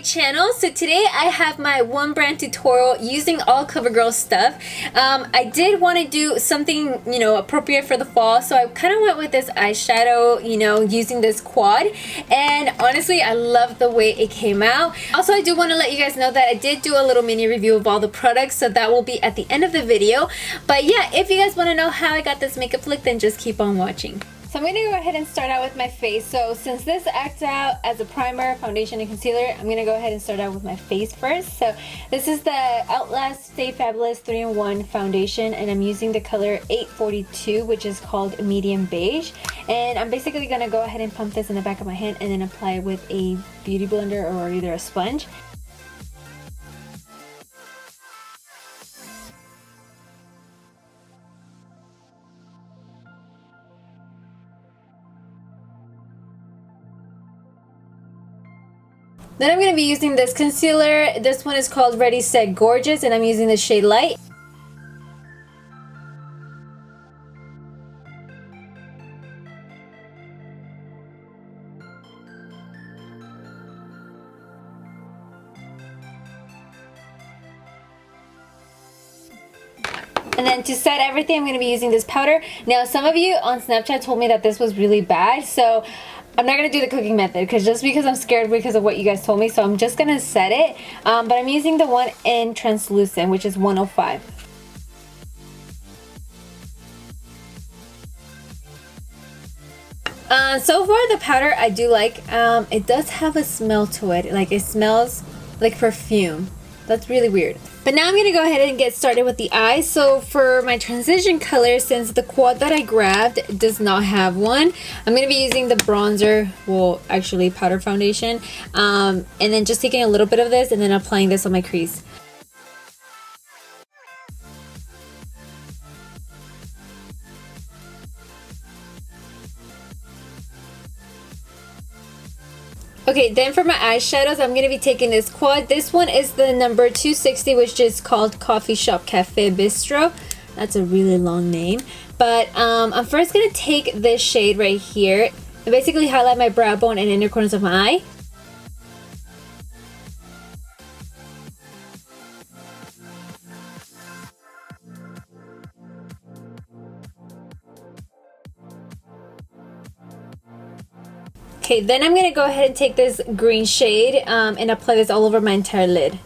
channel. So today I have my one brand tutorial using all CoverGirl stuff. I did want to do something, appropriate for the fall, so I kind of went with this eyeshadow, using this quad, and honestly I love the way it came out. Also, I do want to let you guys know that I did do a little mini review of all the products, so that will be at the end of the video. But yeah, if you guys want to know how I got this makeup look, then just keep on watching. So I'm going to go ahead and start out with my face. So since this acts out as a primer, foundation, and concealer, I'm going to go ahead and start out with my face first. So this is the Outlast Stay Fabulous 3-in-1 foundation, and I'm using the color 842, which is called medium beige. And I'm basically going to go ahead and pump this in the back of my hand and then apply it with a beauty blender or either a sponge. Then I'm going to be using this concealer. This one is called Ready Set Gorgeous, and I'm using the shade Light. And then to set everything, I'm going to be using this powder. Now, some of you on Snapchat told me that this was really bad, so I'm not going to do the cooking method because I'm scared because of what you guys told me, so I'm just going to set it. But I'm using the one in translucent, which is 105. So far the powder I do like. It does have a smell to it, like it smells like perfume. That's really weird. But now I'm going to go ahead and get started with the eyes. So for my transition color, since the quad that I grabbed does not have one, I'm going to be using the bronzer, well actually powder foundation, and then just taking a little bit of this and then applying this on my crease. Okay, then for my eyeshadows, I'm going to be taking this quad. This one is the number 260, which is called Coffee Shop Cafe Bistro. That's a really long name. But I'm first going to take this shade right here and basically highlight my brow bone and inner corners of my eye. Okay, then I'm going to go ahead and take this green shade and apply this all over my entire lid.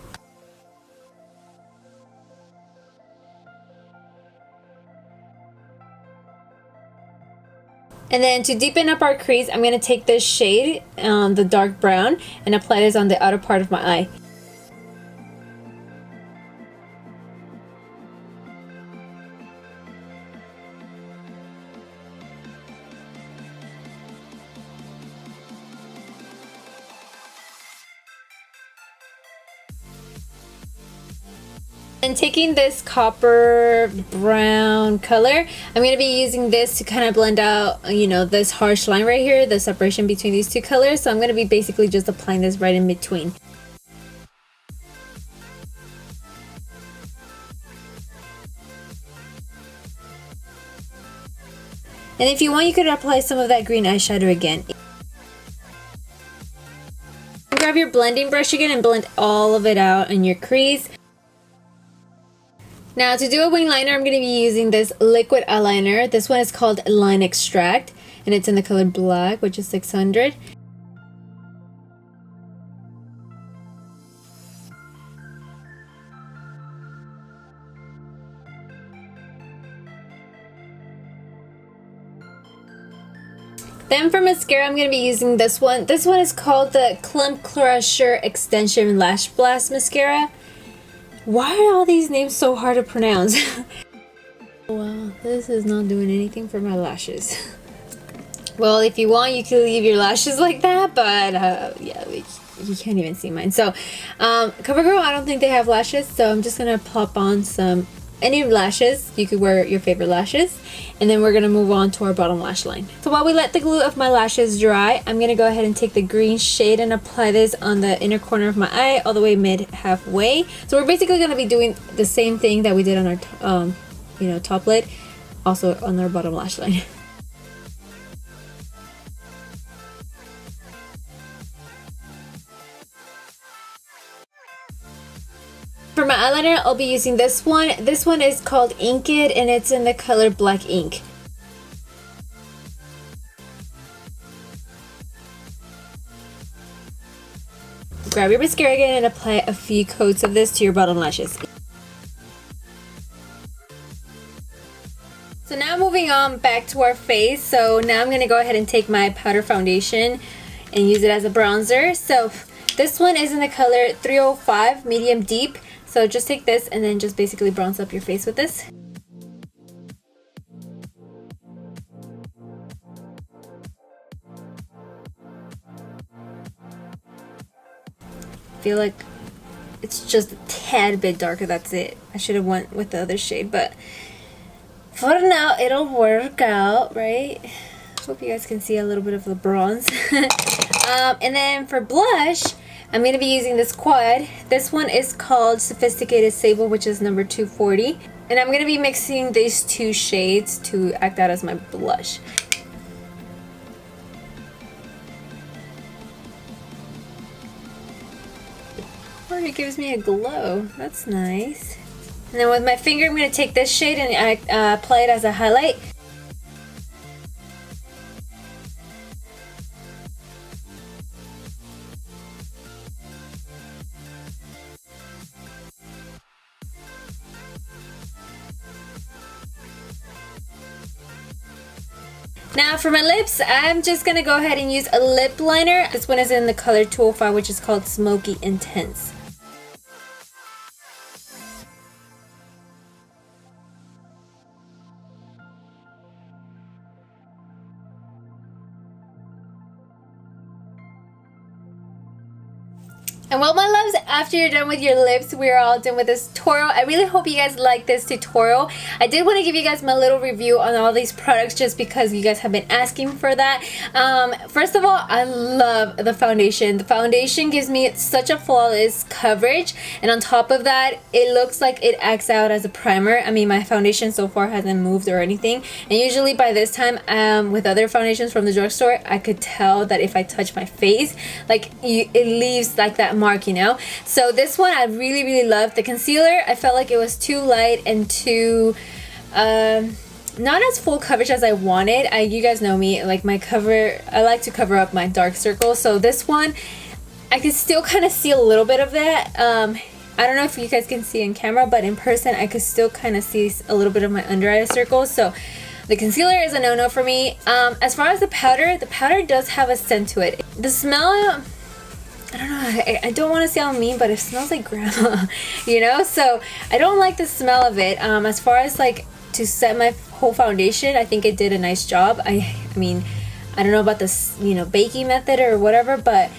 And then to deepen up our crease, I'm going to take this shade, the dark brown, and apply this on the outer part of my eye. And taking this copper brown color, I'm going to be using this to kind of blend out, this harsh line right here, the separation between these two colors. So I'm going to be basically just applying this right in between. And if you want, you could apply some of that green eyeshadow again. Grab your blending brush again and blend all of it out in your crease. Now to do a wing liner, I'm going to be using this liquid eyeliner. This one is called Line Extract, and it's in the color black, which is 600. Then for mascara, I'm going to be using this one. This one is called the Clump Crusher Extension Lash Blast Mascara. Why are all these names so hard to pronounce? Well, this is not doing anything for my lashes. Well, if you want, you can leave your lashes like that, but yeah, you can't even see mine. So, CoverGirl, I don't think they have lashes, so I'm just gonna pop on any lashes. You could wear your favorite lashes, and then we're gonna move on to our bottom lash line. So while we let the glue of my lashes dry, I'm gonna go ahead and take the green shade and apply this on the inner corner of my eye, all the way halfway. So we're basically gonna be doing the same thing that we did on our top lid, also on our bottom lash line. eyeliner, I'll be using this one. This one is called Ink It, and it's in the color Black Ink. Grab your mascara again and apply a few coats of this to your bottom lashes. So now moving on back to our face. So now I'm going to go ahead and take my powder foundation and use it as a bronzer. So this one is in the color 305 medium deep. So just take this and then just basically bronze up your face with this. I feel like it's just a tad bit darker, that's it. I should have went with the other shade, but for now it'll work out, right? Hope you guys can see a little bit of the bronze. And then for blush, I'm going to be using this quad. This one is called Sophisticated Sable, which is number 240. And I'm going to be mixing these two shades to act out as my blush. Oh, it gives me a glow. That's nice. And then with my finger, I'm going to take this shade and apply it as a highlight. Now for my lips, I'm just going to go ahead and use a lip liner. This one is in the color 205, which is called Smoky Intense. And well, my loves, after you're done with your lips, we're all done with this tutorial. I really hope you guys like this tutorial. I did want to give you guys my little review on all these products just because you guys have been asking for that. First of all, I love the foundation. The foundation gives me such a flawless coverage, and on top of that, it looks like it acts out as a primer. I mean, my foundation so far hasn't moved or anything, and usually by this time, with other foundations from the drugstore, I could tell that if I touch my face, like it leaves like that mark, you know. So this one I really love. The concealer, I felt like it was too light and too not as full coverage as I wanted. You guys know me, like I like to cover up my dark circles, so this one I could still kind of see a little bit of that. I don't know if you guys can see in camera, but in person I could still kind of see a little bit of my under eye circles. So the concealer is a no-no for me. As far as the powder does have a scent to it. The smell, I don't know, I don't want to sound mean, but it smells like grandma, you know? So I don't like the smell of it. As far as like to set my whole foundation, I think it did a nice job. I mean, I don't know about this, you know, baking method or whatever, but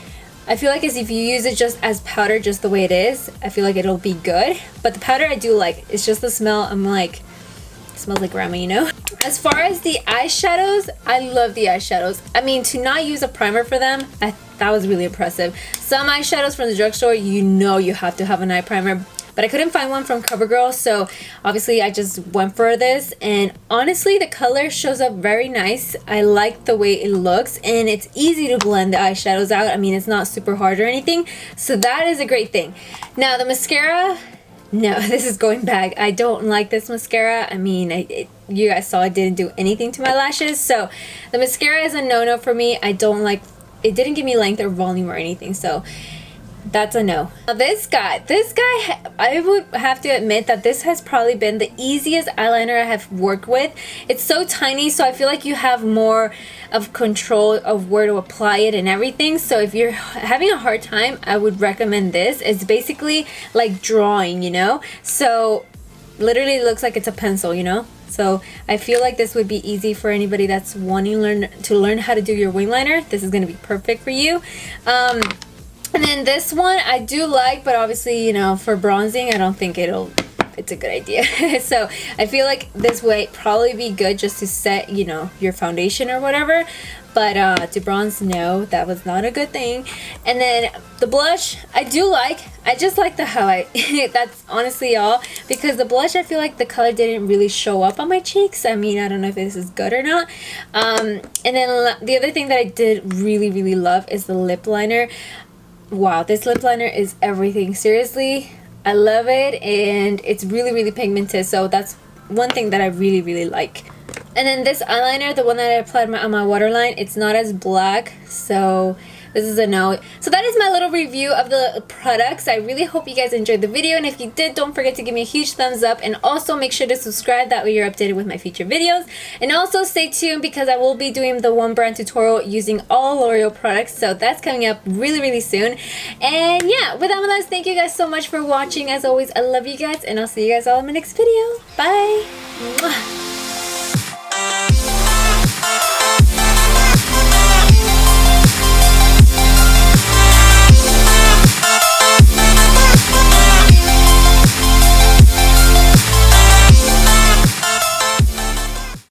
I feel like if you use it just as powder, just the way it is, I feel like it'll be good. But the powder I do like. It's just the smell, I'm like, it smells like grandma, you know? As far as the eyeshadows, I love the eyeshadows. I mean, to not use a primer for them, that was really impressive. Some eyeshadows from the drugstore, you know you have to have an eye primer, but I couldn't find one from CoverGirl, so obviously I just went for this, and honestly the color shows up very nice. I like the way it looks, and it's easy to blend the eyeshadows out. I mean, it's not super hard or anything, so that is a great thing. Now the mascara, no, this is going back. I don't like this mascara. I mean, you guys saw I didn't do anything to my lashes, so the mascara is a no-no for me. I don't like, it didn't give me length or volume or anything, so that's a no. Now this guy, I would have to admit that this has probably been the easiest eyeliner I have worked with. It's so tiny, so I feel like you have more of control of where to apply it and everything. So if you're having a hard time, I would recommend this. It's basically like drawing, you know? So literally it looks like it's a pencil, you know? So I feel like this would be easy for anybody that's wanting to learn how to do your wing liner. This is going to be perfect for you. And then this one I do like, but obviously, you know, for bronzing, I don't think it's a good idea. So I feel like this would probably be good just to set, you know, your foundation or whatever. But to bronze, no, that was not a good thing. And then the blush, I do like. I just like the highlight. That's honestly all. Because the blush, I feel like the color didn't really show up on my cheeks. I mean, I don't know if this is good or not. And then the other thing that I did really love is the lip liner. Wow, this lip liner is everything. Seriously, I love it, and it's really, really pigmented, so that's one thing that I really, really like. And then this eyeliner, the one that I applied on my waterline, it's not as black, so this is a no. So that is my little review of the products. I really hope you guys enjoyed the video, and if you did, don't forget to give me a huge thumbs up, and also make sure to subscribe, that way you're updated with my future videos. And also stay tuned, because I will be doing the one brand tutorial using all L'Oreal products, so that's coming up really, really soon. And yeah, with that one, thank you guys so much for watching. As always, I love you guys, and I'll see you guys all in my next video. Bye! Mwah.